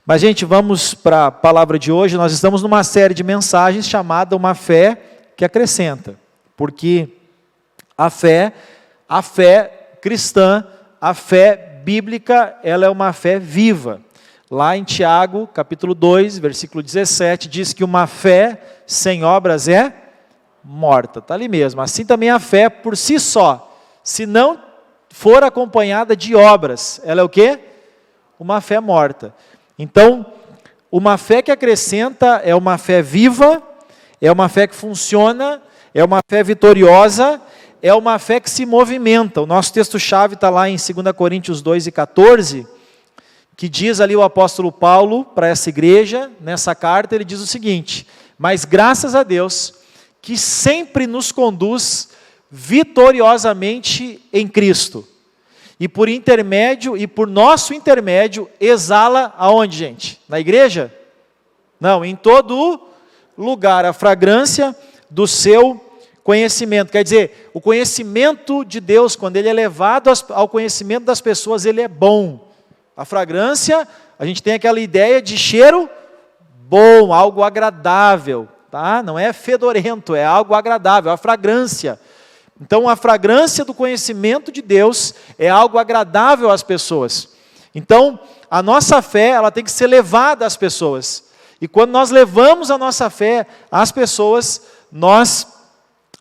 Mas, gente, vamos para a palavra de hoje. Nós estamos numa série de mensagens chamada Uma Fé que Acrescenta. Porque a fé cristã, a fé bíblica, ela é uma fé viva. Lá em Tiago, capítulo 2, versículo 17, diz que uma fé sem obras é morta. Está ali mesmo. Assim também a fé por si só, se não for acompanhada de obras, ela é o quê? Uma fé morta. Então, uma fé que acrescenta é uma fé viva, é uma fé que funciona, é uma fé vitoriosa, é uma fé que se movimenta. O nosso texto-chave está lá em 2 Coríntios 2:14, que diz ali o apóstolo Paulo para essa igreja, nessa carta, ele diz o seguinte: mas graças a Deus, que sempre nos conduz vitoriosamente em Cristo. E por intermédio, e por nosso intermédio, exala aonde, gente? Na igreja? Não, em todo lugar, a fragrância do seu conhecimento. Quer dizer, o conhecimento de Deus, quando ele é levado ao conhecimento das pessoas, ele é bom. A fragrância, a gente tem aquela ideia de cheiro bom, algo agradável, tá? Não é fedorento, é algo agradável, a fragrância. Então, a fragrância do conhecimento de Deus é algo agradável às pessoas. Então, a nossa fé, ela tem que ser levada às pessoas. E quando nós levamos a nossa fé às pessoas, nós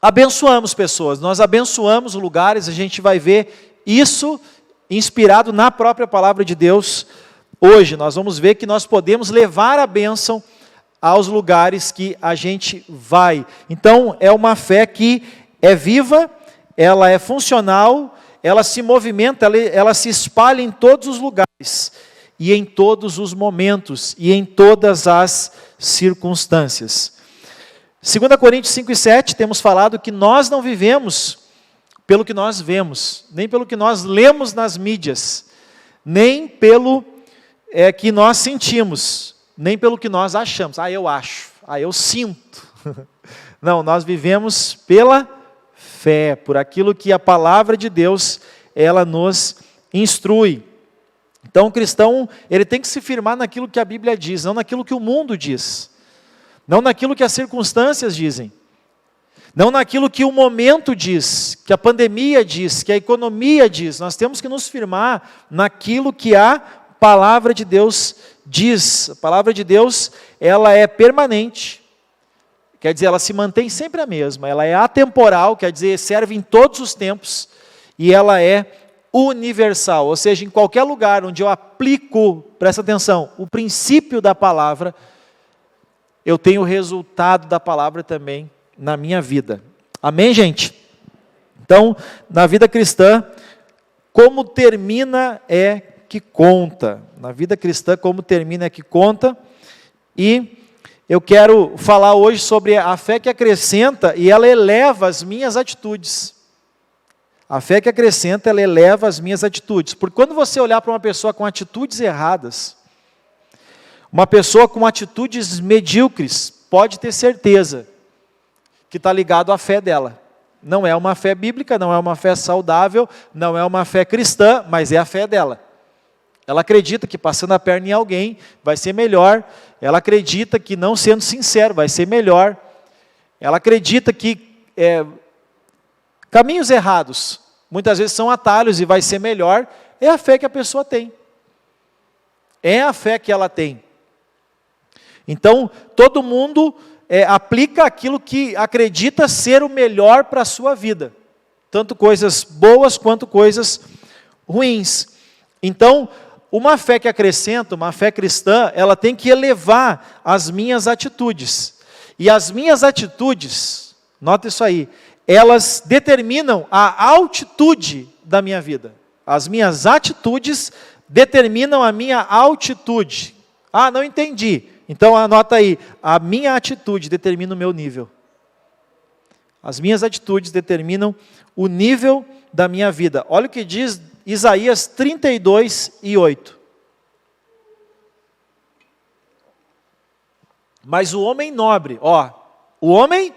abençoamos pessoas, nós abençoamos lugares, a gente vai ver isso inspirado na própria palavra de Deus. Hoje, nós vamos ver que nós podemos levar a bênção aos lugares que a gente vai. Então, é uma fé que é viva, ela é funcional, ela se movimenta, ela se espalha em todos os lugares, e em todos os momentos, e em todas as circunstâncias. 2 Coríntios 5:7, temos falado que nós não vivemos pelo que nós vemos, nem pelo que nós lemos nas mídias, nem pelo que nós sentimos, nem pelo que nós achamos. Eu acho, eu sinto. Não, nós vivemos pela fé, por aquilo que a palavra de Deus, ela nos instrui. Então o cristão, ele tem que se firmar naquilo que a Bíblia diz, não naquilo que o mundo diz, não naquilo que as circunstâncias dizem, não naquilo que o momento diz, que a pandemia diz, que a economia diz. Nós temos que nos firmar naquilo que a palavra de Deus diz. A palavra de Deus, ela é permanente. Quer dizer, ela se mantém sempre a mesma, ela é atemporal, quer dizer, serve em todos os tempos, e ela é universal, ou seja, em qualquer lugar onde eu aplico, presta atenção, o princípio da palavra, eu tenho o resultado da palavra também na minha vida. Amém, gente? Então, na vida cristã, como termina é que conta. Na vida cristã, como termina é que conta, e eu quero falar hoje sobre a fé que acrescenta e ela eleva as minhas atitudes. A fé que acrescenta, ela eleva as minhas atitudes. Porque quando você olhar para uma pessoa com atitudes erradas, uma pessoa com atitudes medíocres, pode ter certeza que está ligado à fé dela. Não é uma fé bíblica, não é uma fé saudável, não é uma fé cristã, mas é a fé dela. Ela acredita que passando a perna em alguém vai ser melhor. Ela acredita que não sendo sincero vai ser melhor. Ela acredita que caminhos errados, muitas vezes são atalhos e vai ser melhor. É a fé que a pessoa tem. É a fé que ela tem. Então, todo mundo aplica aquilo que acredita ser o melhor para a sua vida. Tanto coisas boas quanto coisas ruins. Então, uma fé que acrescenta, uma fé cristã, ela tem que elevar as minhas atitudes. E as minhas atitudes, nota isso aí, elas determinam a altitude da minha vida. As minhas atitudes determinam a minha altitude. Não entendi. Então anota aí, a minha atitude determina o meu nível. As minhas atitudes determinam o nível da minha vida. Olha o que diz Isaías 32:8. Mas o homem nobre, o homem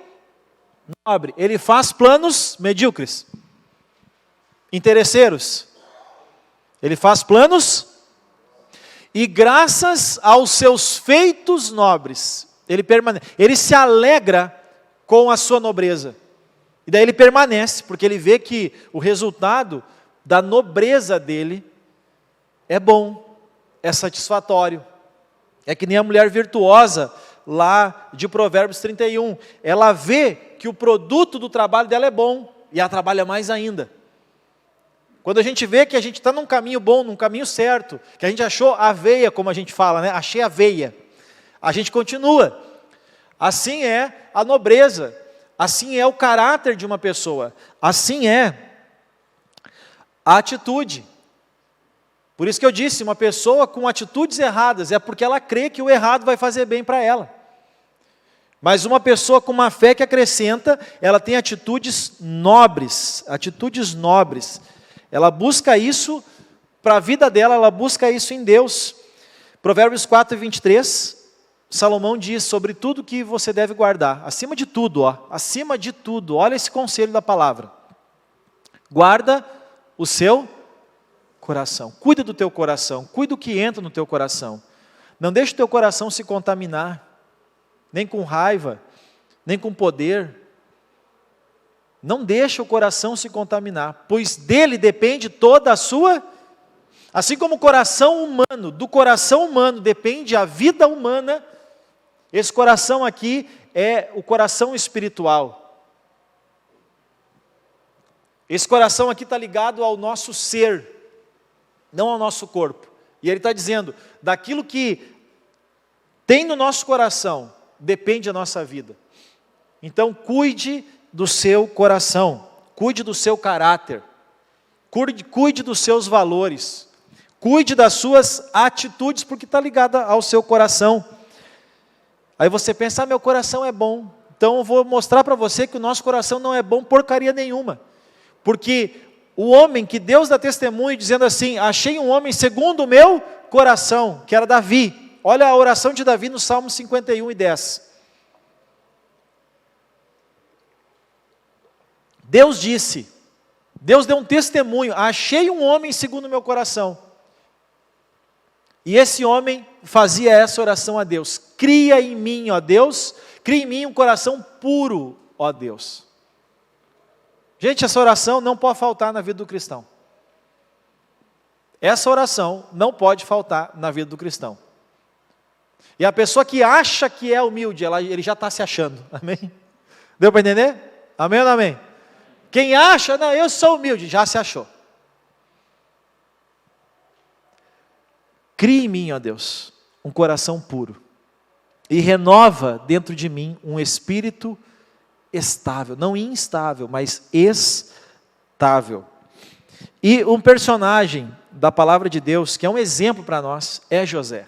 nobre, ele faz planos medíocres, interesseiros. Ele faz planos e graças aos seus feitos nobres, ele se alegra com a sua nobreza. E daí ele permanece, porque ele vê que o resultado da nobreza dele é bom, é satisfatório. É que nem a mulher virtuosa lá de Provérbios 31. Ela vê que o produto do trabalho dela é bom, e ela trabalha mais ainda. Quando a gente vê que a gente está num caminho bom, num caminho certo, que a gente achou a veia, como a gente fala, né? Achei a veia. A gente continua. Assim é a nobreza. Assim é o caráter de uma pessoa. Assim é a atitude. Por isso que eu disse, uma pessoa com atitudes erradas é porque ela crê que o errado vai fazer bem para ela. Mas uma pessoa com uma fé que acrescenta, ela tem atitudes nobres, atitudes nobres. Ela busca isso para a vida dela, ela busca isso em Deus. Provérbios 4, 23, Salomão diz sobre tudo que você deve guardar. Acima de tudo, acima de tudo, olha esse conselho da palavra. Guarda o seu coração. Cuida do teu coração, cuida do que entra no teu coração. Não deixe o teu coração se contaminar, nem com raiva, nem com poder. Não deixa o coração se contaminar, pois dele depende toda a sua... Assim como o coração humano, do coração humano depende a vida humana, esse coração aqui é o coração espiritual. Esse coração aqui está ligado ao nosso ser, não ao nosso corpo. E ele está dizendo, daquilo que tem no nosso coração, depende a nossa vida. Então cuide do seu coração, cuide do seu caráter, cuide dos seus valores, cuide das suas atitudes, porque está ligada ao seu coração. Aí você pensa, meu coração é bom, então eu vou mostrar para você que o nosso coração não é bom porcaria nenhuma, porque o homem que Deus dá testemunho, dizendo assim, achei um homem segundo o meu coração, que era Davi. Olha a oração de Davi no Salmo 51 e 10. Deus disse, Deus deu um testemunho, achei um homem segundo o meu coração. E esse homem fazia essa oração a Deus, cria em mim, ó Deus, cria em mim um coração puro, ó Deus. Gente, essa oração não pode faltar na vida do cristão. Essa oração não pode faltar na vida do cristão. E a pessoa que acha que é humilde, ele já está se achando, amém? Deu para entender? Amém ou não amém? Quem acha, não, eu sou humilde, já se achou. Cria em mim, ó Deus, um coração puro, e renova dentro de mim um espírito estável, não instável, mas estável. E um personagem da palavra de Deus, que é um exemplo para nós, é José.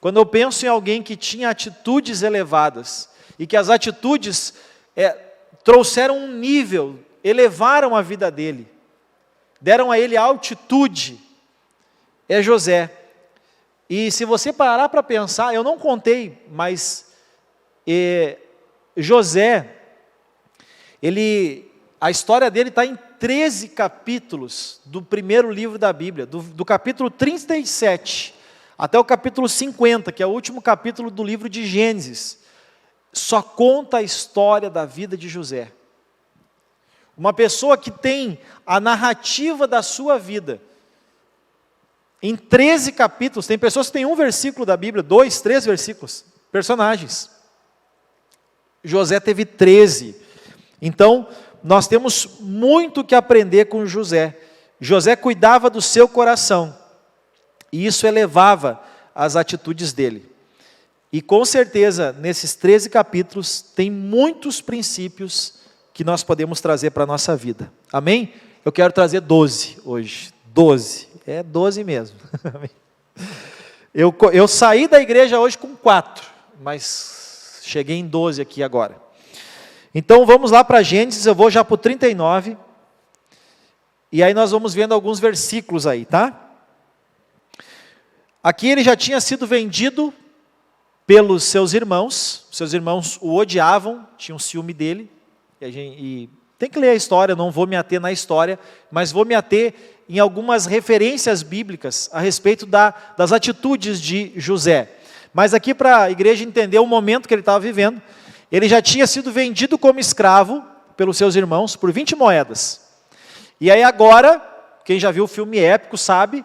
Quando eu penso em alguém que tinha atitudes elevadas, e que as atitudes trouxeram um nível, elevaram a vida dele, deram a ele altitude, é José. E se você parar para pensar, eu não contei, mas José, a história dele está em 13 capítulos do primeiro livro da Bíblia, do capítulo 37 até o capítulo 50, que é o último capítulo do livro de Gênesis. Só conta a história da vida de José. Uma pessoa que tem a narrativa da sua vida em 13 capítulos. Tem pessoas que têm um versículo da Bíblia, 2, 3 versículos, personagens. José teve 13. Então, nós temos muito que aprender com José. José cuidava do seu coração, e isso elevava as atitudes dele. E com certeza, nesses 13 capítulos, tem muitos princípios que nós podemos trazer para a nossa vida. Amém? Eu quero trazer 12 hoje. 12. É 12 mesmo. Eu saí da igreja hoje com 4, mas cheguei em 12 aqui agora. Então vamos lá para Gênesis, eu vou já para o 39. E aí nós vamos vendo alguns versículos aí, tá? Aqui ele já tinha sido vendido pelos seus irmãos o odiavam, tinham ciúme dele, e Tem que ler a história, não vou me ater na história, mas vou me ater em algumas referências bíblicas a respeito das atitudes de José. Mas aqui para a igreja entender o momento que ele estava vivendo, ele já tinha sido vendido como escravo pelos seus irmãos por 20 moedas. E aí agora, quem já viu o filme épico sabe,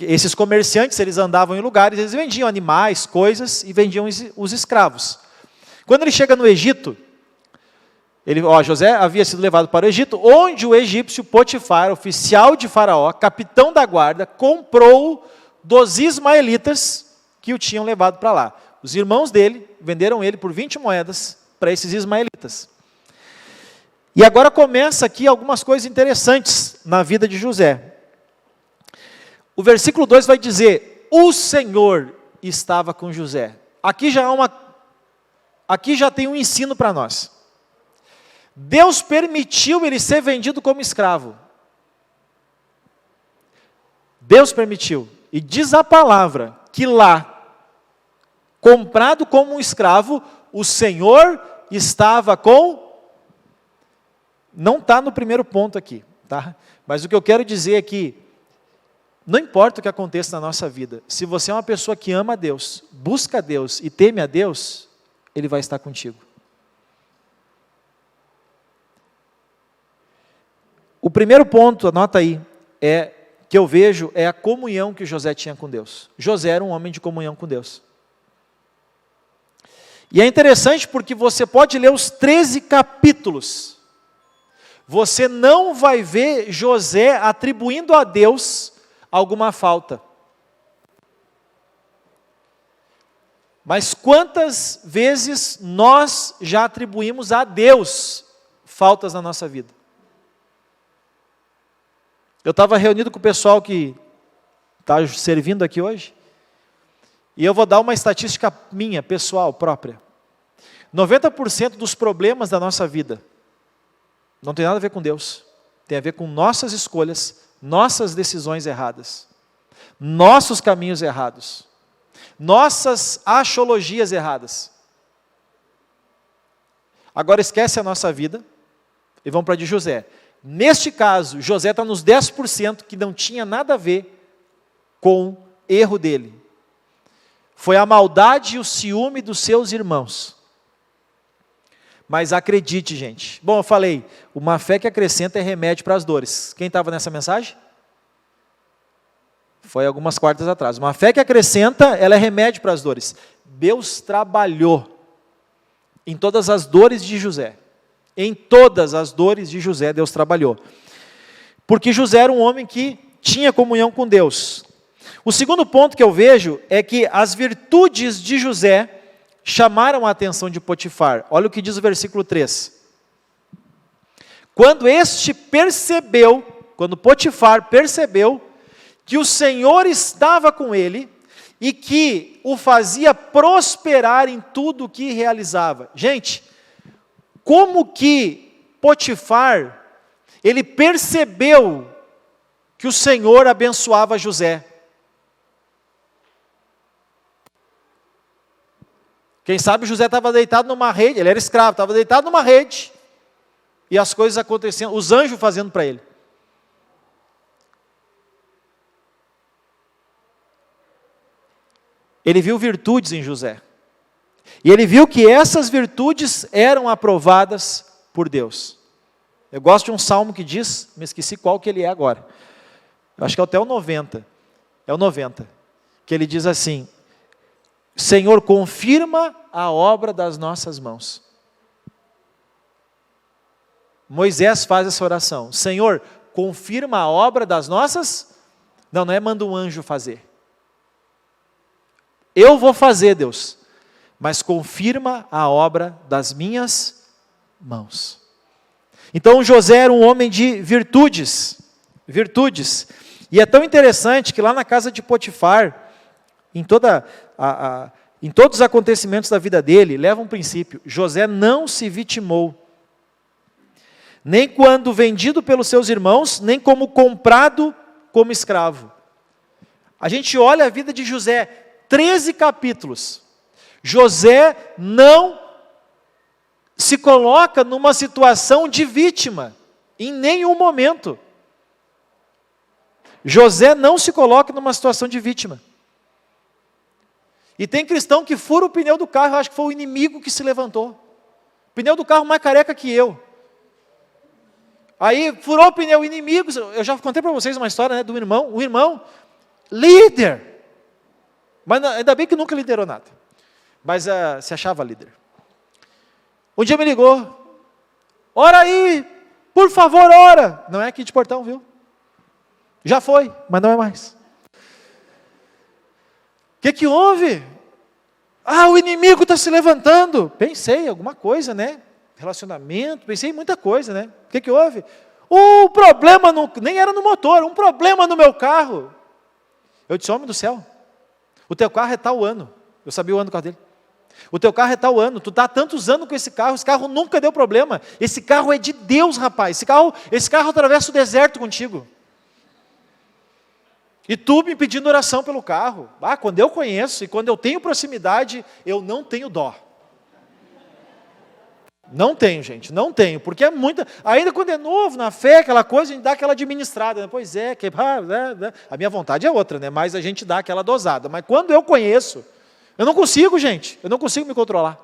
esses comerciantes, eles andavam em lugares, eles vendiam animais, coisas, e vendiam os escravos. Quando ele chega no Egito, José havia sido levado para o Egito, onde o egípcio Potifar, oficial de Faraó, capitão da guarda, comprou dos ismaelitas que o tinham levado para lá. Os irmãos dele venderam ele por 20 moedas para esses ismaelitas. E agora começa aqui algumas coisas interessantes na vida de José. O versículo 2 vai dizer, o Senhor estava com José. Aqui já tem um ensino para nós. Deus permitiu ele ser vendido como escravo. Deus permitiu. E diz a palavra que lá, comprado como um escravo, o Senhor estava com... Não está no primeiro ponto aqui, tá? Mas o que eu quero dizer é que, não importa o que aconteça na nossa vida, se você é uma pessoa que ama a Deus, busca a Deus e teme a Deus, Ele vai estar contigo. O primeiro ponto, anota aí, que eu vejo é a comunhão que José tinha com Deus. José era um homem de comunhão com Deus. E é interessante porque você pode ler os 13 capítulos. Você não vai ver José atribuindo a Deus alguma falta. Mas quantas vezes nós já atribuímos a Deus faltas na nossa vida? Eu estava reunido com o pessoal que está servindo aqui hoje, e eu vou dar uma estatística minha, pessoal, própria. 90% dos problemas da nossa vida não tem nada a ver com Deus, tem a ver com nossas escolhas, nossas decisões erradas, nossos caminhos errados, nossas axiologias erradas. Agora esquece a nossa vida e vamos para a de José. Neste caso, José está nos 10% que não tinha nada a ver com erro dele. Foi a maldade e o ciúme dos seus irmãos. Mas acredite, gente. Bom, eu falei, uma fé que acrescenta é remédio para as dores. Quem estava nessa mensagem? Foi algumas quartas atrás. Uma fé que acrescenta, ela é remédio para as dores. Deus trabalhou em todas as dores de José. Em todas as dores de José, Deus trabalhou. Porque José era um homem que tinha comunhão com Deus. O segundo ponto que eu vejo é que as virtudes de José chamaram a atenção de Potifar. Olha o que diz o versículo 3. Quando Potifar percebeu que o Senhor estava com ele e que o fazia prosperar em tudo o que realizava. Gente, como que Potifar, ele percebeu que o Senhor abençoava José? Quem sabe José estava deitado numa rede, ele era escravo, estava deitado numa rede, e as coisas acontecendo, os anjos fazendo para ele. Ele viu virtudes em José. E ele viu que essas virtudes eram aprovadas por Deus. Eu gosto de um salmo que diz, me esqueci qual que ele é agora. Eu acho que é até o 90. É o 90. Que ele diz assim: Senhor, confirma a obra das nossas mãos. Moisés faz essa oração. Senhor, confirma a obra das nossas... Não é manda um anjo fazer. Eu vou fazer, Deus. Mas confirma a obra das minhas mãos. Então José era um homem de virtudes. Virtudes. E é tão interessante que lá na casa de Potifar, em todos os acontecimentos da vida dele, leva um princípio: José não se vitimou, nem quando vendido pelos seus irmãos, nem como comprado como escravo. A gente olha a vida de José, 13 capítulos. José não se coloca numa situação de vítima, em nenhum momento. José não se coloca numa situação de vítima. E tem cristão que fura o pneu do carro, eu acho que foi o inimigo que se levantou. O pneu do carro mais careca que eu. Aí furou o pneu, inimigo. Eu já contei para vocês uma história, né, do irmão. O irmão, líder. Mas ainda bem que nunca liderou nada. Mas se achava líder. Um dia me ligou. Ora aí, por favor, ora. Não é aqui de Portão, viu? Já foi, mas não é mais. O que houve? O inimigo está se levantando. Pensei, alguma coisa, né? Relacionamento, pensei em muita coisa, né? O que houve? O problema, nem era no motor, um problema no meu carro. Eu disse, homem do céu, o teu carro é tal ano. Eu sabia o ano do carro dele. O teu carro é tal ano, tu está há tantos anos com esse carro nunca deu problema. Esse carro é de Deus, rapaz. Esse carro atravessa o deserto contigo. E tu me pedindo oração pelo carro. Quando eu conheço e quando eu tenho proximidade, eu não tenho dó. Não tenho, gente, não tenho, porque é muita. Ainda quando é novo, na fé, aquela coisa, a gente dá aquela administrada, né? Pois é, a minha vontade é outra, né? Mas a gente dá aquela dosada. Mas quando eu conheço, eu não consigo, gente, eu não consigo me controlar.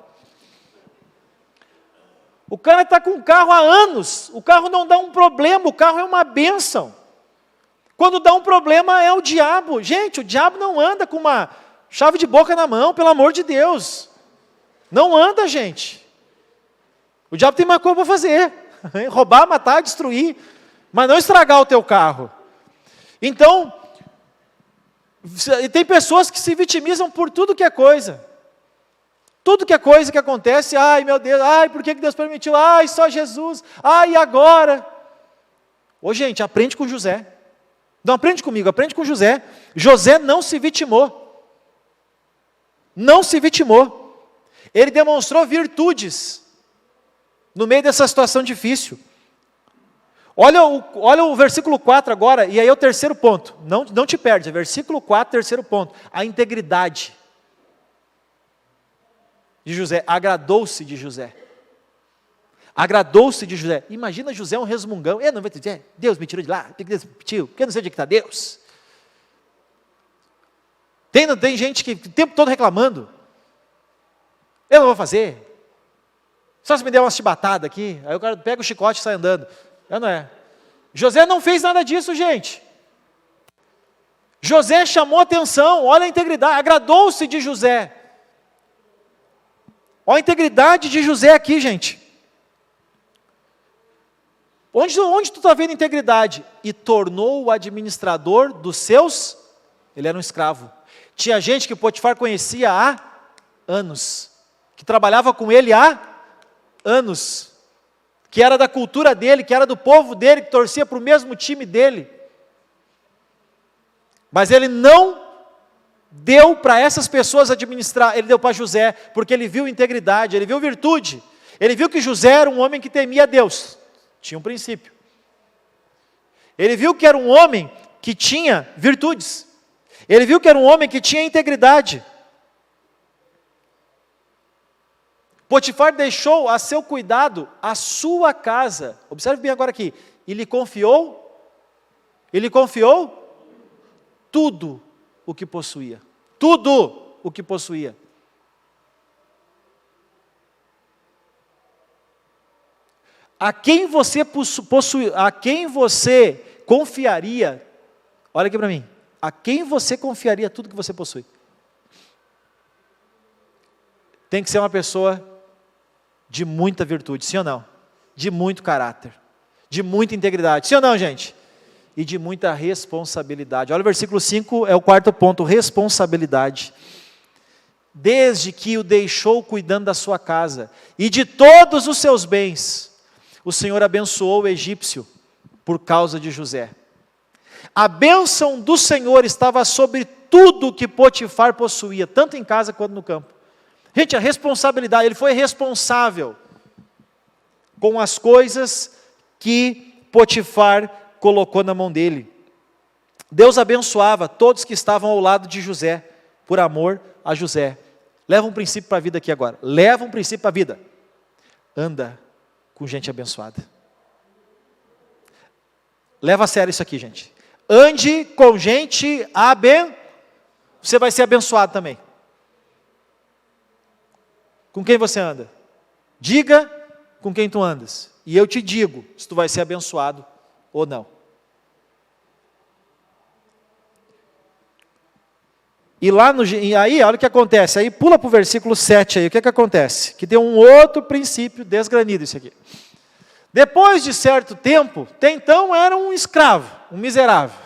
O cara está com o carro há anos, o carro não dá um problema, o carro é uma bênção. Quando dá um problema é o diabo. Gente, o diabo não anda com uma chave de boca na mão, pelo amor de Deus. Não anda, gente. O diabo tem uma coisa para fazer. Roubar, matar, destruir. Mas não estragar o teu carro. Então, tem pessoas que se vitimizam por tudo que é coisa. Tudo que é coisa que acontece, ai meu Deus, ai por que Deus permitiu? Ai só Jesus, ai e agora? Ô gente, aprende com José. Não aprende comigo, aprende com José. José não se vitimou. Não se vitimou. Ele demonstrou virtudes no meio dessa situação difícil. Olha o versículo 4 agora, e aí é o terceiro ponto. Não te perde, é versículo 4, terceiro ponto. A integridade de José. Agradou-se de José. Agradou-se de José. Imagina José um resmungão. Eu não vou te dizer, Deus me tirou de lá, Deus me pediu, porque eu não sei onde é que está Deus. Tem gente que o tempo todo reclamando. Eu não vou fazer. Só se me der uma chibatada aqui, aí o cara pega o chicote e sai andando. Não é. José não fez nada disso, gente. José chamou atenção, olha a integridade, agradou-se de José. Olha a integridade de José aqui, gente. Onde tu está vendo integridade? E tornou o administrador dos seus, ele era um escravo. Tinha gente que Potifar conhecia há anos, que trabalhava com ele há anos, que era da cultura dele, que era do povo dele, que torcia para o mesmo time dele. Mas ele não deu para essas pessoas administrar, ele deu para José, porque ele viu integridade, ele viu virtude, ele viu que José era um homem que temia a Deus. Tinha um princípio. Ele viu que era um homem que tinha virtudes. Ele viu que era um homem que tinha integridade. Potifar deixou a seu cuidado a sua casa. Observe bem agora aqui. Ele confiou tudo o que possuía. Tudo o que possuía. A quem você confiaria, olha aqui para mim, a quem você confiaria tudo que você possui? Tem que ser uma pessoa de muita virtude, sim ou não? De muito caráter, de muita integridade, sim ou não, gente? E de muita responsabilidade. Olha o versículo 5, é o quarto ponto, responsabilidade. Desde que o deixou cuidando da sua casa e de todos os seus bens, o Senhor abençoou o egípcio por causa de José. A bênção do Senhor estava sobre tudo que Potifar possuía, tanto em casa quanto no campo. Gente, a responsabilidade, ele foi responsável com as coisas que Potifar colocou na mão dele. Deus abençoava todos que estavam ao lado de José, por amor a José. Leva um princípio para a vida aqui agora. Leva um princípio para a vida. anda com gente abençoada. Leva a sério isso aqui, gente. Ande com gente você vai ser abençoado também. Com quem você anda? Diga com quem tu andas. E eu te digo se tu vai ser abençoado ou não. E aí, olha o que acontece. Aí pula para o versículo 7 aí. O que acontece? Que tem um outro princípio desgranido isso aqui. Depois de certo tempo, até então era um escravo, um miserável.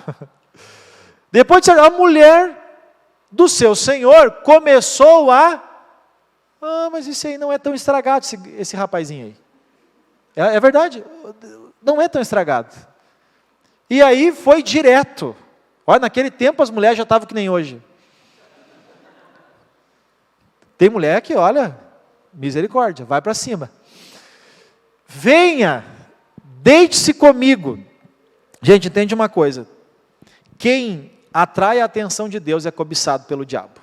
Depois de certo tempo, a mulher do seu senhor começou mas isso aí não é tão estragado, esse rapazinho aí. É verdade, não é tão estragado. E aí foi direto. Olha, naquele tempo as mulheres já estavam que nem hoje. Tem mulher que, olha, misericórdia, vai para cima. Venha, deite-se comigo. Gente, entende uma coisa. Quem atrai a atenção de Deus é cobiçado pelo diabo.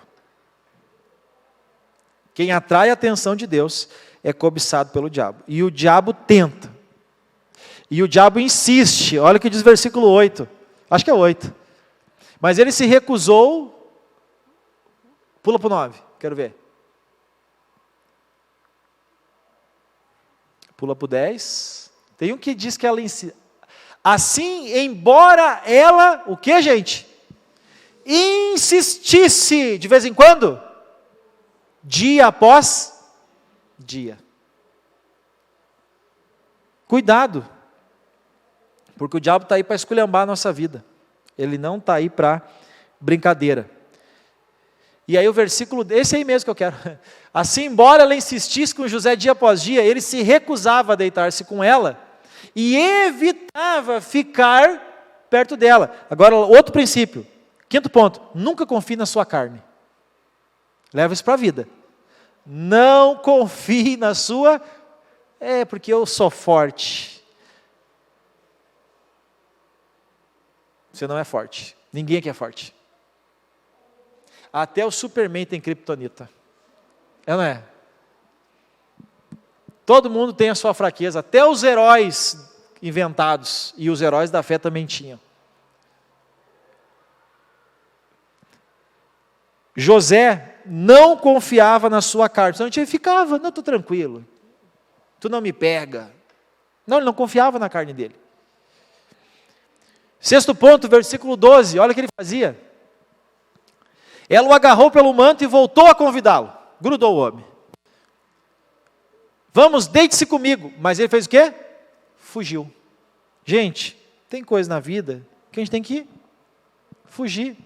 Quem atrai a atenção de Deus é cobiçado pelo diabo. E o diabo tenta. E o diabo insiste. Olha o que diz o versículo 8. Acho que é 8. Mas ele se recusou. Pula para o 9, quero ver. Pula para o 10. Tem um que diz que ela insiste. Assim, embora ela, o que, gente? Insistisse, de vez em quando, dia após dia. Cuidado, porque o diabo está aí para esculhambar a nossa vida. Ele não está aí para brincadeira. E aí o versículo, esse aí mesmo que eu quero. Assim, embora ela insistisse com José dia após dia, ele se recusava a deitar-se com ela e evitava ficar perto dela. Agora, outro princípio. Quinto ponto, nunca confie na sua carne. Leva isso para a vida. Não confie na sua... porque eu sou forte. Você não é forte. Ninguém aqui é forte. Até o Superman tem criptonita. Não é? Todo mundo tem a sua fraqueza. Até os heróis inventados. E os heróis da fé também tinham. José não confiava na sua carne. Então ele ficava, não, estou tranquilo. Tu não me pega. Não, ele não confiava na carne dele. Sexto ponto, versículo 12. Olha o que ele fazia. Ela o agarrou pelo manto e voltou a convidá-lo. Grudou o homem. Vamos, deite-se comigo. Mas ele fez o quê? Fugiu. Gente, tem coisa na vida que a gente tem que fugir.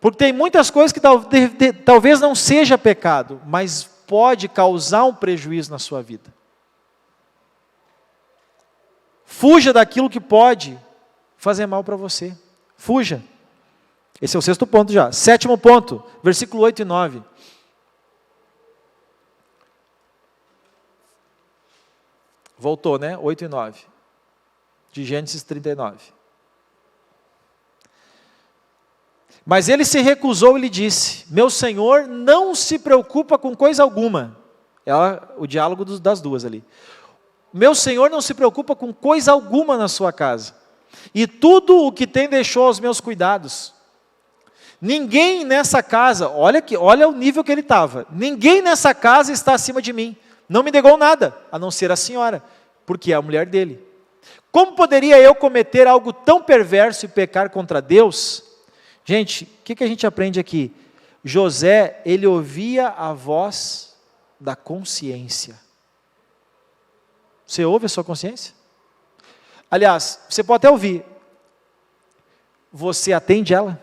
Porque tem muitas coisas que talvez não seja pecado, mas pode causar um prejuízo na sua vida. Fuja daquilo que pode fazer mal para você. Fuja. Esse é o sexto ponto já. Sétimo ponto, versículo 8 e 9. Voltou, né? 8 e 9. De Gênesis 39. Mas ele se recusou e lhe disse, meu senhor não se preocupa com coisa alguma. É o diálogo das duas ali. Meu senhor não se preocupa com coisa alguma na sua casa. E tudo o que tem deixou aos meus cuidados. Ninguém nessa casa, olha o nível que ele estava. Ninguém nessa casa está acima de mim. Não me negou nada, a não ser a senhora, porque é a mulher dele. Como poderia eu cometer algo tão perverso e pecar contra Deus? Gente, o que a gente aprende aqui? José, ele ouvia a voz da consciência. Você ouve a sua consciência? Aliás, você pode até ouvir. Você atende ela?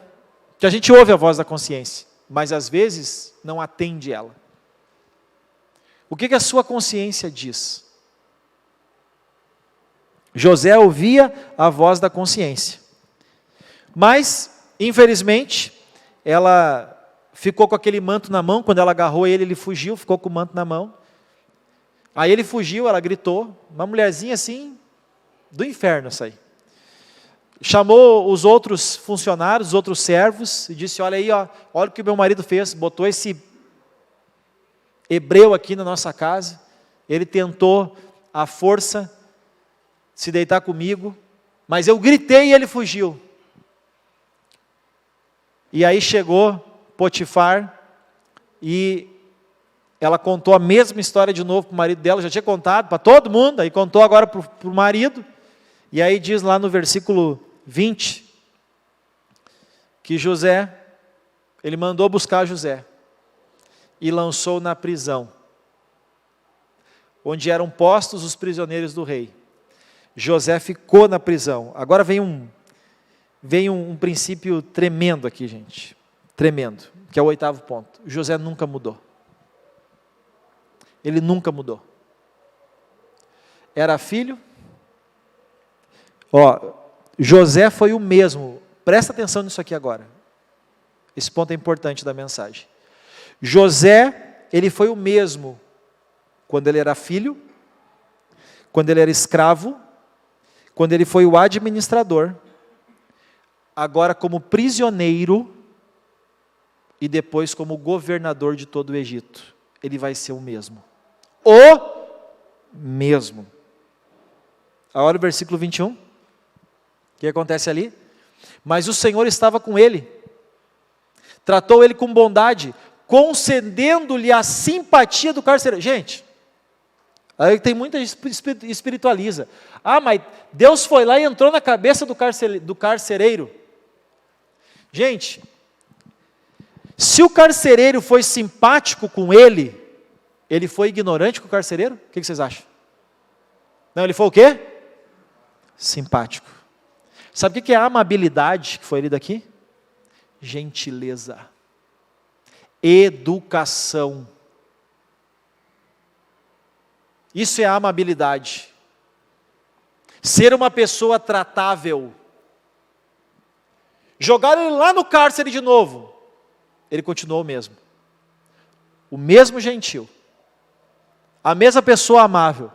Que a gente ouve a voz da consciência, mas às vezes não atende ela. O que a sua consciência diz? José ouvia a voz da consciência. Mas, infelizmente, ela ficou com aquele manto na mão. Quando ela agarrou ele, ele fugiu, ficou com o manto na mão. Aí ele fugiu, ela gritou. Uma mulherzinha assim, do inferno essa aí. Chamou os outros funcionários, os outros servos, e disse, olha aí, olha o que meu marido fez, botou esse hebreu aqui na nossa casa, ele tentou à força se deitar comigo, mas eu gritei e ele fugiu. E aí chegou Potifar e ela contou a mesma história de novo para o marido dela, já tinha contado para todo mundo, aí contou agora para o marido, e aí diz lá no versículo 20, que José, ele mandou buscar José, e lançou na prisão, onde eram postos os prisioneiros do rei. José ficou na prisão. Agora vem um princípio tremendo aqui, gente, tremendo, que é o 8º ponto. José nunca mudou. Ele nunca mudou. Era filho. José foi o mesmo. Presta atenção nisso aqui agora. Esse ponto é importante da mensagem. José, ele foi o mesmo quando ele era filho, quando ele era escravo, quando ele foi o administrador, agora como prisioneiro e depois como governador de todo o Egito. Ele vai ser o mesmo. O mesmo. Agora o versículo 21. O que acontece ali? Mas o Senhor estava com ele. Tratou ele com bondade, concedendo-lhe a simpatia do carcereiro. Gente, aí tem muita gente espiritualiza. Mas Deus foi lá e entrou na cabeça do carcereiro. Gente, se o carcereiro foi simpático com ele foi ignorante com o carcereiro? O que vocês acham? Não, ele foi o quê? Simpático. Sabe o que é a amabilidade que foi lida aqui? Gentileza. Educação. Isso é a amabilidade. Ser uma pessoa tratável. Jogaram ele lá no cárcere de novo. Ele continuou o mesmo. O mesmo gentil. A mesma pessoa amável.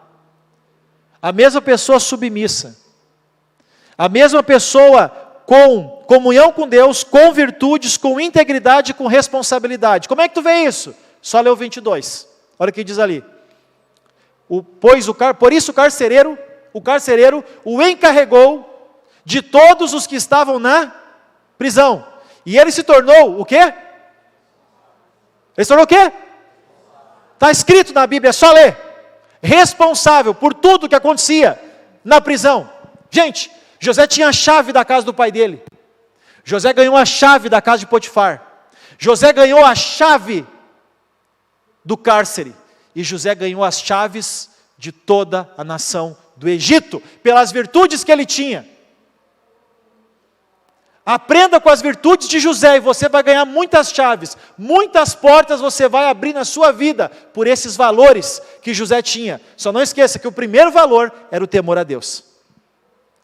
A mesma pessoa submissa. A mesma pessoa com comunhão com Deus, com virtudes, com integridade, com responsabilidade. Como é que tu vê isso? Só lê o 22. Olha o que diz ali. Por isso o carcereiro o encarregou de todos os que estavam na prisão. E ele se tornou o quê? Ele se tornou o quê? Está escrito na Bíblia, é só ler. Responsável por tudo que acontecia na prisão. Gente, José tinha a chave da casa do pai dele. José ganhou a chave da casa de Potifar. José ganhou a chave do cárcere. E José ganhou as chaves de toda a nação do Egito, pelas virtudes que ele tinha. Aprenda com as virtudes de José e você vai ganhar muitas chaves, muitas portas você vai abrir na sua vida, por esses valores que José tinha. Só não esqueça que o primeiro valor era o temor a Deus.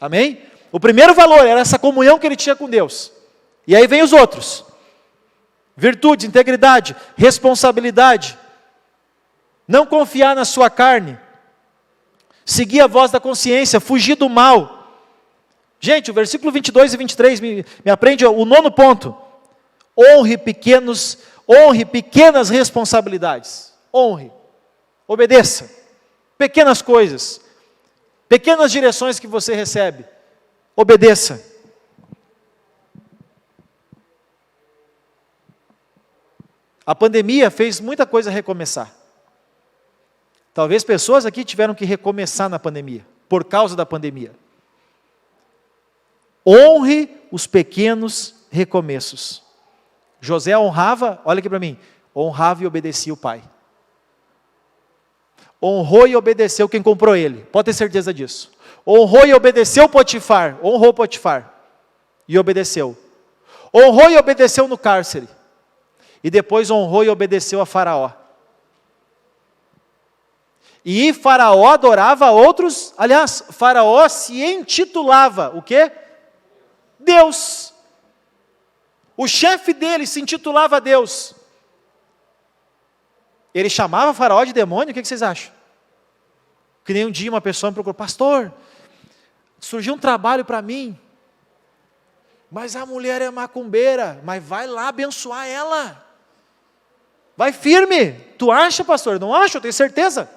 Amém? O primeiro valor era essa comunhão que ele tinha com Deus. E aí vem os outros. Virtude, integridade, responsabilidade. Não confiar na sua carne. Seguir a voz da consciência, fugir do mal. Gente, o versículo 22 e 23 me aprende o 9º ponto. Honre pequenas responsabilidades. Honre. Obedeça. Pequenas coisas. Pequenas direções que você recebe. Obedeça. A pandemia fez muita coisa recomeçar. Talvez pessoas aqui tiveram que recomeçar na pandemia, por causa da pandemia. Honre os pequenos recomeços. José honrava, olha aqui para mim, honrava e obedecia o pai. Honrou e obedeceu quem comprou ele, pode ter certeza disso. Honrou e obedeceu Potifar, honrou Potifar e obedeceu. Honrou e obedeceu no cárcere. E depois honrou e obedeceu a Faraó. E Faraó adorava outros, aliás, Faraó se intitulava, o quê? Deus. O chefe dele se intitulava Deus. Ele chamava Faraó de demônio, o que vocês acham? Que nem um dia uma pessoa me procurou, pastor, surgiu um trabalho para mim, mas a mulher é macumbeira, mas vai lá abençoar ela. Vai firme. Tu acha, pastor? Não acho, eu tenho certeza.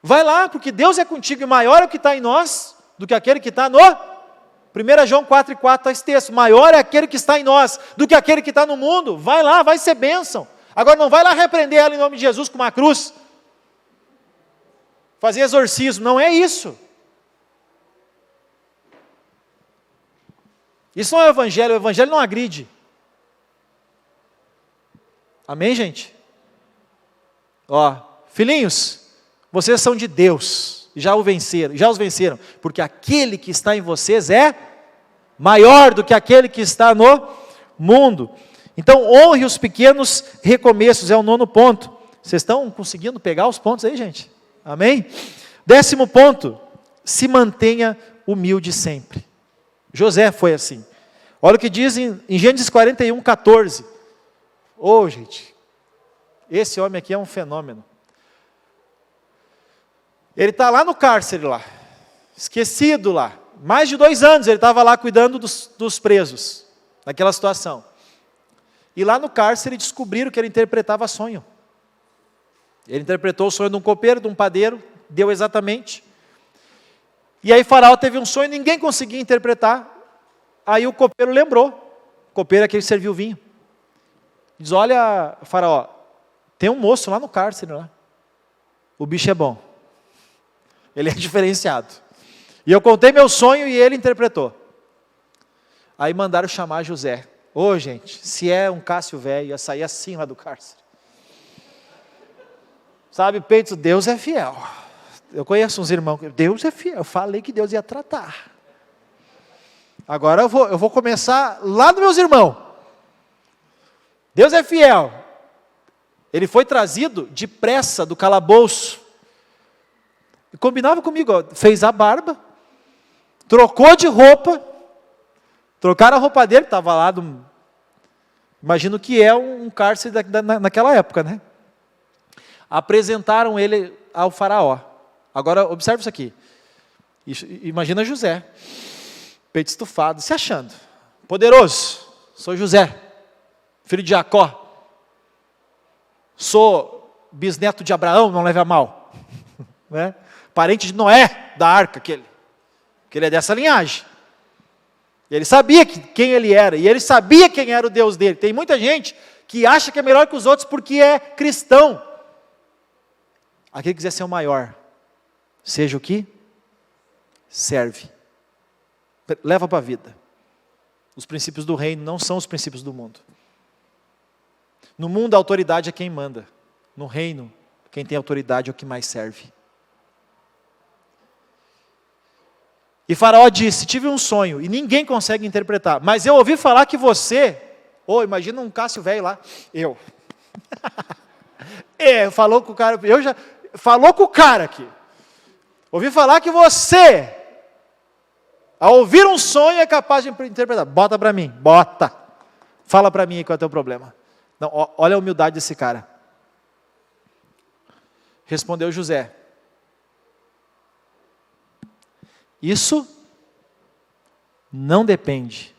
Vai lá, porque Deus é contigo e maior é o que está em nós do que aquele que está no... 1 João 4,4 está esse texto, maior é aquele que está em nós do que aquele que está no mundo. Vai lá, vai ser bênção. Agora não vai lá repreender ela em nome de Jesus com uma cruz. Fazer exorcismo, não é isso. Isso não é o evangelho não agride. Amém, gente? Ó, filhinhos, vocês são de Deus, já os venceram, porque aquele que está em vocês é maior do que aquele que está no mundo. Então, honre os pequenos recomeços, é o 9º ponto. Vocês estão conseguindo pegar os pontos aí, gente? Amém? 10º ponto, se mantenha humilde sempre. José foi assim. Olha o que diz em Gênesis 41, 14. Ô, gente, esse homem aqui é um fenômeno. Ele está lá no cárcere, lá, esquecido lá. Mais de 2 anos ele estava lá cuidando dos presos, naquela situação. E lá no cárcere descobriram que ele interpretava sonho. Ele interpretou o sonho de um copeiro, de um padeiro, deu exatamente. E aí Faraó teve um sonho, ninguém conseguia interpretar. Aí o copeiro lembrou. O copeiro é aquele que serviu vinho. Diz, olha, Faraó, tem um moço lá no cárcere, lá. O bicho é bom. Ele é diferenciado. E eu contei meu sonho e ele interpretou. Aí mandaram chamar José. Ô, gente, se é um Cássio velho, ia sair assim lá do cárcere. Sabe, peito, Deus é fiel. Eu conheço uns irmãos, Deus é fiel. Eu falei que Deus ia tratar. Agora eu vou começar lá dos meus irmãos. Deus é fiel. Ele foi trazido depressa do calabouço. E combinava comigo, ó, fez a barba, trocou de roupa, trocaram a roupa dele, estava lá, imagino que é um cárcere naquela época, né? Apresentaram ele ao faraó. Agora, observe isso aqui. Imagina José, peito estufado, se achando poderoso. Sou José, filho de Jacó. Sou bisneto de Abraão, não leve a mal. Né? Parente de Noé, da arca, que ele é dessa linhagem. Ele sabia quem ele era, e ele sabia quem era o Deus dele. Tem muita gente que acha que é melhor que os outros porque é cristão. Aquele que quiser ser o maior, seja o que? Serve. Leva para a vida. Os princípios do reino não são os princípios do mundo. No mundo a autoridade é quem manda. No reino, quem tem autoridade é o que mais serve. E Faraó disse, tive um sonho, e ninguém consegue interpretar, mas eu ouvi falar que você, imagina um Cássio velho lá, falou com o cara, falou com o cara aqui, ouvi falar que você, ao ouvir um sonho, é capaz de interpretar, bota para mim, fala para mim aí qual é o teu problema. Não, olha a humildade desse cara. Respondeu José, isso não depende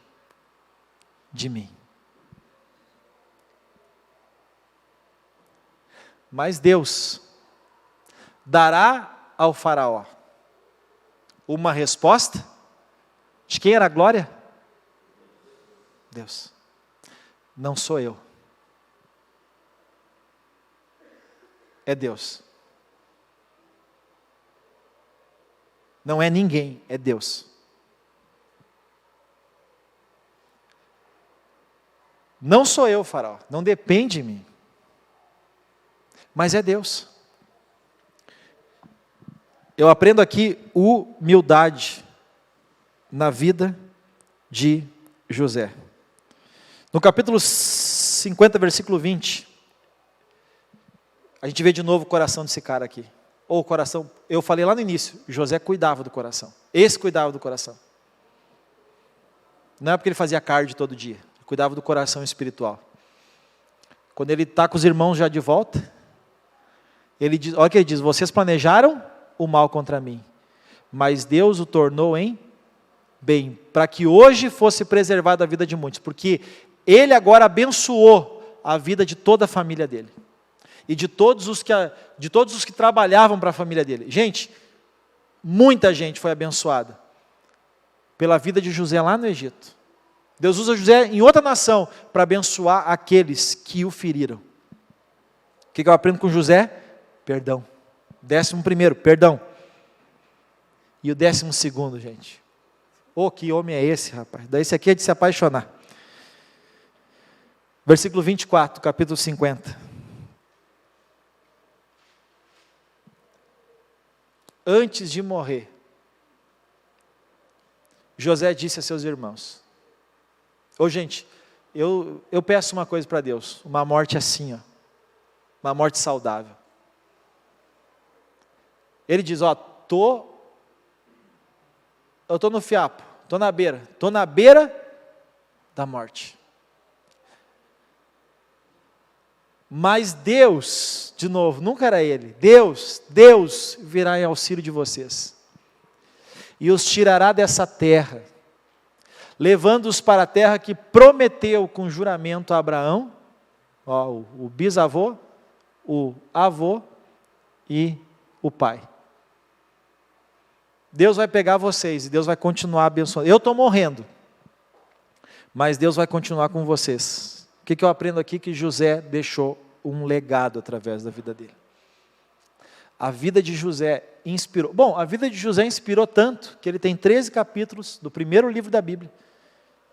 de mim. Mas Deus dará ao faraó uma resposta. De quem era a glória? Deus. Não sou eu. É Deus. Não é ninguém, é Deus. Não sou eu, faraó, não depende de mim. Mas é Deus. Eu aprendo aqui humildade na vida de José. No capítulo 50, versículo 20, a gente vê de novo o coração desse cara aqui. Ou o coração, eu falei lá no início, José cuidava do coração. Esse cuidava do coração. Não é porque ele fazia cardio todo dia. Ele cuidava do coração espiritual. Quando ele está com os irmãos já de volta, ele diz, olha o que ele diz, vocês planejaram o mal contra mim, mas Deus o tornou em bem, para que hoje fosse preservada a vida de muitos, porque ele agora abençoou a vida de toda a família dele. e de todos os que trabalhavam para a família dele. Gente, muita gente foi abençoada pela vida de José lá no Egito. Deus usa José em outra nação para abençoar aqueles que o feriram. O que eu aprendo com José? Perdão. 11º, perdão. E o 12º, gente. Oh, que homem é esse, rapaz? Daí esse aqui é de se apaixonar. Versículo 24, capítulo 50. Antes de morrer, José disse a seus irmãos: gente, eu peço uma coisa para Deus, uma morte assim, ó, uma morte saudável. Ele diz, eu estou no fiapo, estou na beira da morte. Mas Deus, de novo, nunca era ele, Deus virá em auxílio de vocês, e os tirará dessa terra, levando-os para a terra que prometeu com juramento a Abraão, o bisavô, o avô e o pai. Deus vai pegar vocês e Deus vai continuar abençoando. Eu estou morrendo, mas Deus vai continuar com vocês. O que eu aprendo aqui? Que José deixou um legado através da vida dele. A vida de José inspirou. Bom, a vida de José inspirou tanto que ele tem 13 capítulos do primeiro livro da Bíblia.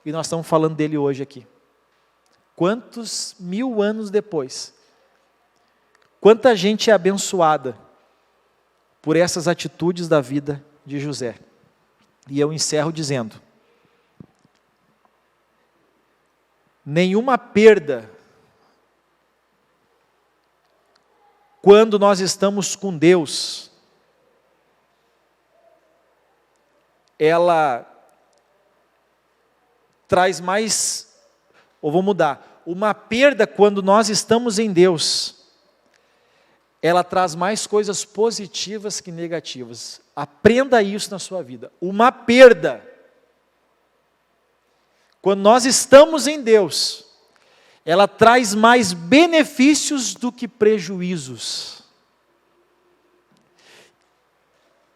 E nós estamos falando dele hoje aqui. Quantos 1000 anos depois? Quanta gente é abençoada por essas atitudes da vida de José. E eu encerro dizendo: nenhuma perda, quando nós estamos com Deus, ela traz mais, ou vou mudar, uma perda quando nós estamos em Deus, ela traz mais coisas positivas que negativas. Aprenda isso na sua vida. Uma perda, quando nós estamos em Deus, ela traz mais benefícios do que prejuízos.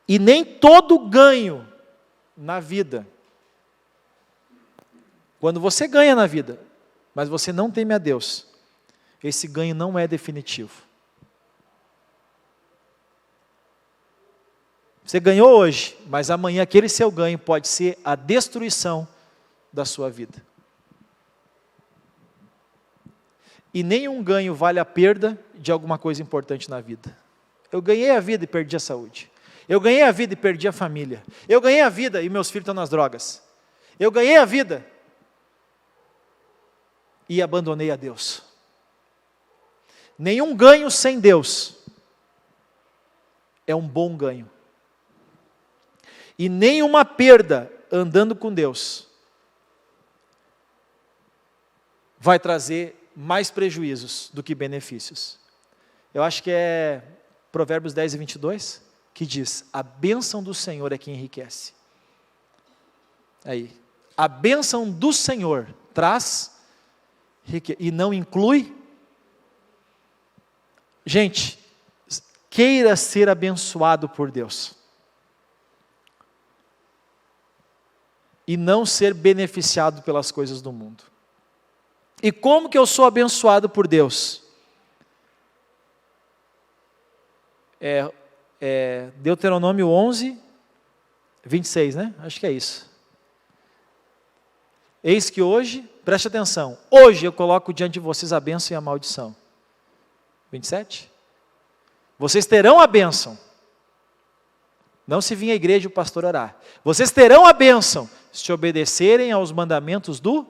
E nem todo ganho na vida, quando você ganha na vida, mas você não teme a Deus, esse ganho não é definitivo. Você ganhou hoje, mas amanhã aquele seu ganho pode ser a destruição da sua vida. E nenhum ganho vale a perda de alguma coisa importante na vida. Eu ganhei a vida e perdi a saúde. Eu ganhei a vida e perdi a família. Eu ganhei a vida e meus filhos estão nas drogas. Eu ganhei a vida e abandonei a Deus. Nenhum ganho sem Deus é um bom ganho. E nenhuma perda andando com Deus vai trazer mais prejuízos do que benefícios. Eu acho que é Provérbios 10 e 22, que diz: a bênção do Senhor é que enriquece. Aí, a bênção do Senhor traz riqueza, e não inclui. Gente, queira ser abençoado por Deus. E não ser beneficiado pelas coisas do mundo. E como que eu sou abençoado por Deus? Deuteronômio 11, 26, né? Acho que é isso. Eis que hoje, preste atenção, hoje eu coloco diante de vocês a bênção e a maldição. 27? Vocês terão a bênção. Não se vir à igreja o pastor orar. Vocês terão a bênção se obedecerem aos mandamentos do...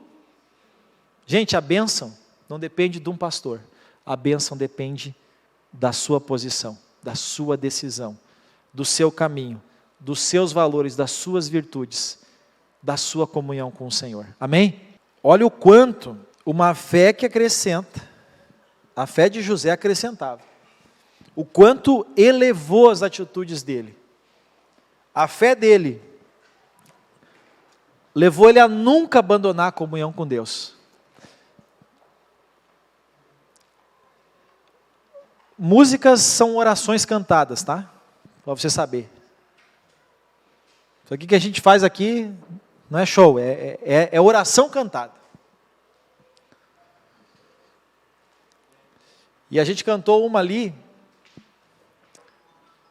Gente, a bênção não depende de um pastor. A bênção depende da sua posição, da sua decisão, do seu caminho, dos seus valores, das suas virtudes, da sua comunhão com o Senhor. Amém? Olha o quanto uma fé que acrescenta, a fé de José acrescentava, o quanto elevou as atitudes dele. A fé dele levou ele a nunca abandonar a comunhão com Deus. músicas são orações cantadas, tá? Para você saber. Isso aqui que a gente faz aqui não é show, é oração cantada. E a gente cantou uma ali,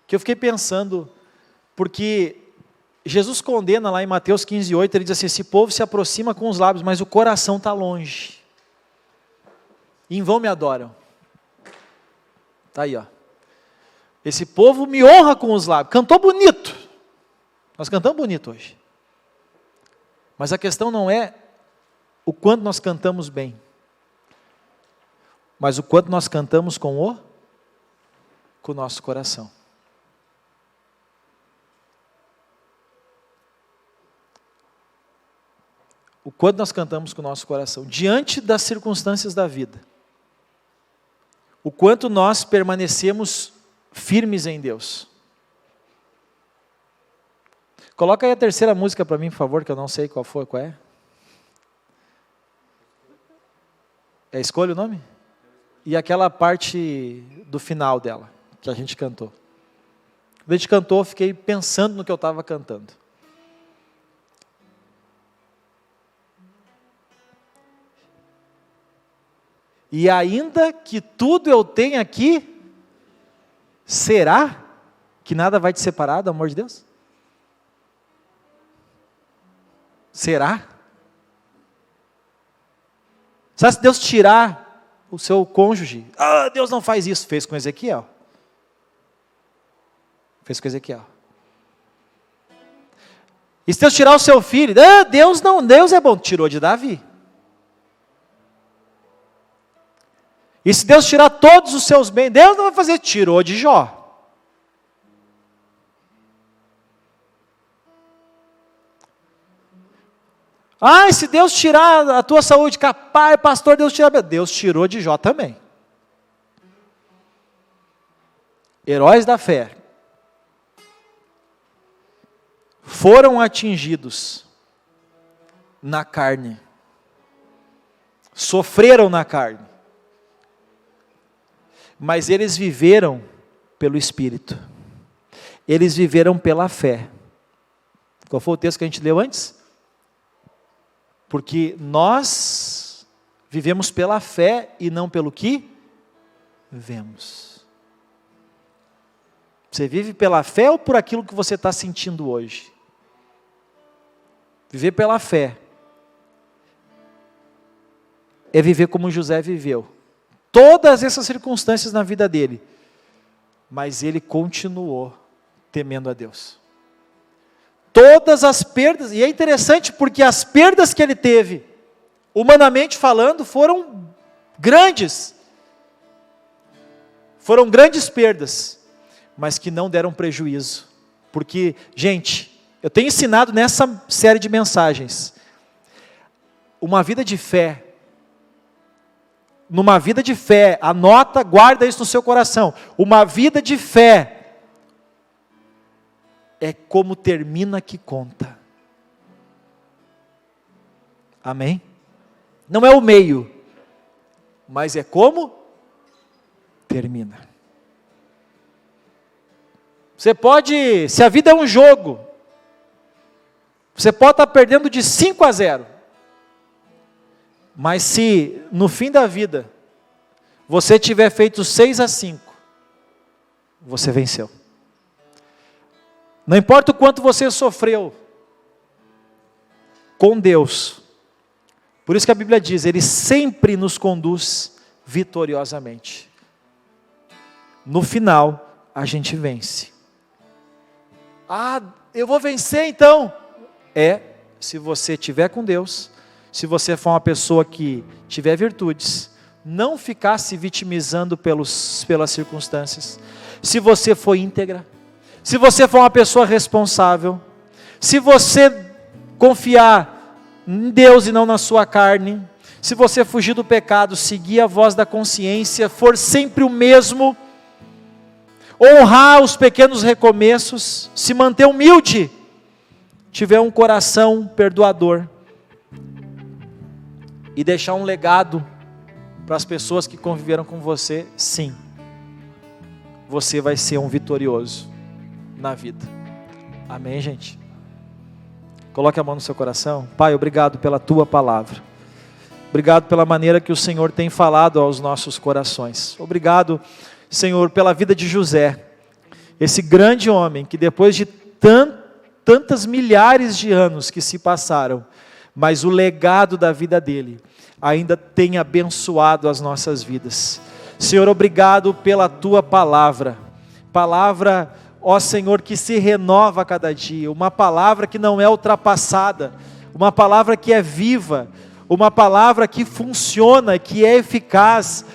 que eu fiquei pensando, porque Jesus condena lá em Mateus 15:8, ele diz assim, esse povo se aproxima com os lábios, mas o coração está longe. E em vão me adoram. Está aí, ó. Esse povo me honra com os lábios. Cantou bonito. Nós cantamos bonito hoje. Mas a questão não é o quanto nós cantamos bem, mas o quanto nós cantamos com o nosso coração. O quanto nós cantamos com o nosso coração, diante das circunstâncias da vida. O quanto nós permanecemos firmes em Deus. Coloca aí a terceira música para mim, por favor, que eu não sei qual é. É Escolha o nome? E aquela parte do final dela, que a gente cantou. Quando a gente cantou, eu fiquei pensando no que eu estava cantando. E ainda que tudo eu tenha aqui, será que nada vai te separar do amor de Deus? Será? Sabe, se Deus tirar o seu cônjuge, Deus não faz isso, fez com Ezequiel. Fez com Ezequiel. E se Deus tirar o seu filho, Deus é bom, tirou de Davi. E se Deus tirar todos os seus bens, Deus não vai fazer, tirou de Jó. E se Deus tirar a tua saúde, capaz, pastor, Deus tirou de Jó também. Heróis da fé foram atingidos na carne, sofreram na carne, mas eles viveram pelo Espírito, eles viveram pela fé. Qual foi o texto que a gente leu antes? Porque nós vivemos pela fé e não pelo que vemos. Você vive pela fé ou por aquilo que você está sentindo hoje? Viver pela fé é viver como José viveu. Todas essas circunstâncias na vida dele, mas ele continuou temendo a Deus. Todas as perdas, e é interessante porque as perdas que ele teve, humanamente falando, foram grandes. Foram grandes perdas, mas que não deram prejuízo. Porque, gente, eu tenho ensinado nessa série de mensagens, uma vida de fé, numa vida de fé, anota, guarda isso no seu coração, uma vida de fé, é como termina que conta. Amém? Não é o meio, mas é como termina. Você pode, se a vida é um jogo, você pode estar perdendo de 5-0, mas se no fim da vida, você tiver feito 6-5, você venceu. Não importa o quanto você sofreu com Deus. Por isso que a Bíblia diz, Ele sempre nos conduz vitoriosamente. No final, a gente vence. Eu vou vencer então. Se você estiver com Deus, se você for uma pessoa que tiver virtudes, não ficar se vitimizando pelas circunstâncias, se você for íntegra, se você for uma pessoa responsável, se você confiar em Deus e não na sua carne, se você fugir do pecado, seguir a voz da consciência, for sempre o mesmo, honrar os pequenos recomeços, se manter humilde, tiver um coração perdoador e deixar um legado para as pessoas que conviveram com você, sim, você vai ser um vitorioso na vida. Amém, gente? Coloque a mão no seu coração. Pai, obrigado pela tua palavra. Obrigado pela maneira que o Senhor tem falado aos nossos corações. Obrigado, Senhor, pela vida de José, esse grande homem que depois de tantas milhares de anos que se passaram, mas o legado da vida dele ainda tem abençoado as nossas vidas. Senhor, obrigado pela tua palavra, ó Senhor, que se renova a cada dia, uma palavra que não é ultrapassada, uma palavra que é viva, uma palavra que funciona, que é eficaz,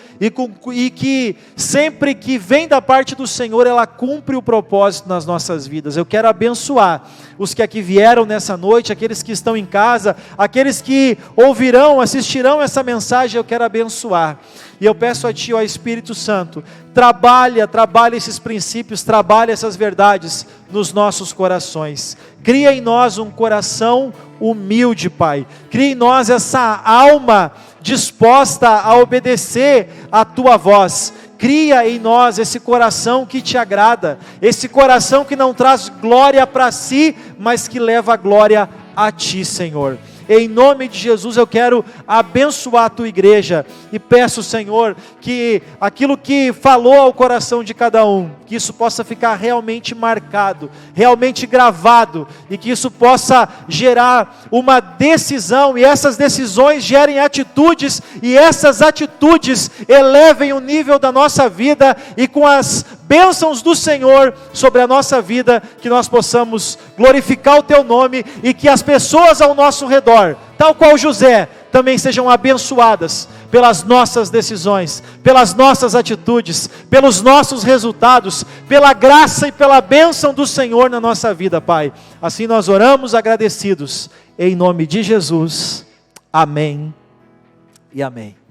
e que sempre que vem da parte do Senhor, ela cumpre o propósito nas nossas vidas. Eu quero abençoar os que aqui vieram nessa noite, aqueles que estão em casa, aqueles que ouvirão, assistirão essa mensagem, eu quero abençoar. E eu peço a Ti, ó Espírito Santo, trabalha esses princípios, trabalha essas verdades nos nossos corações. Cria em nós um coração humilde, Pai. Cria em nós essa alma disposta a obedecer a Tua voz. Cria em nós esse coração que Te agrada, esse coração que não traz glória para si, mas que leva a glória a Ti, Senhor. Em nome de Jesus eu quero abençoar a Tua igreja e peço, Senhor, que aquilo que falou ao coração de cada um, que isso possa ficar realmente marcado, realmente gravado, e que isso possa gerar uma decisão, e essas decisões gerem atitudes, e essas atitudes elevem o nível da nossa vida, e com as bênçãos do Senhor sobre a nossa vida, que nós possamos glorificar o Teu nome, e que as pessoas ao nosso redor, tal qual José, também sejam abençoadas pelas nossas decisões, pelas nossas atitudes, pelos nossos resultados, pela graça e pela bênção do Senhor na nossa vida, Pai. Assim nós oramos agradecidos, em nome de Jesus. Amém e amém.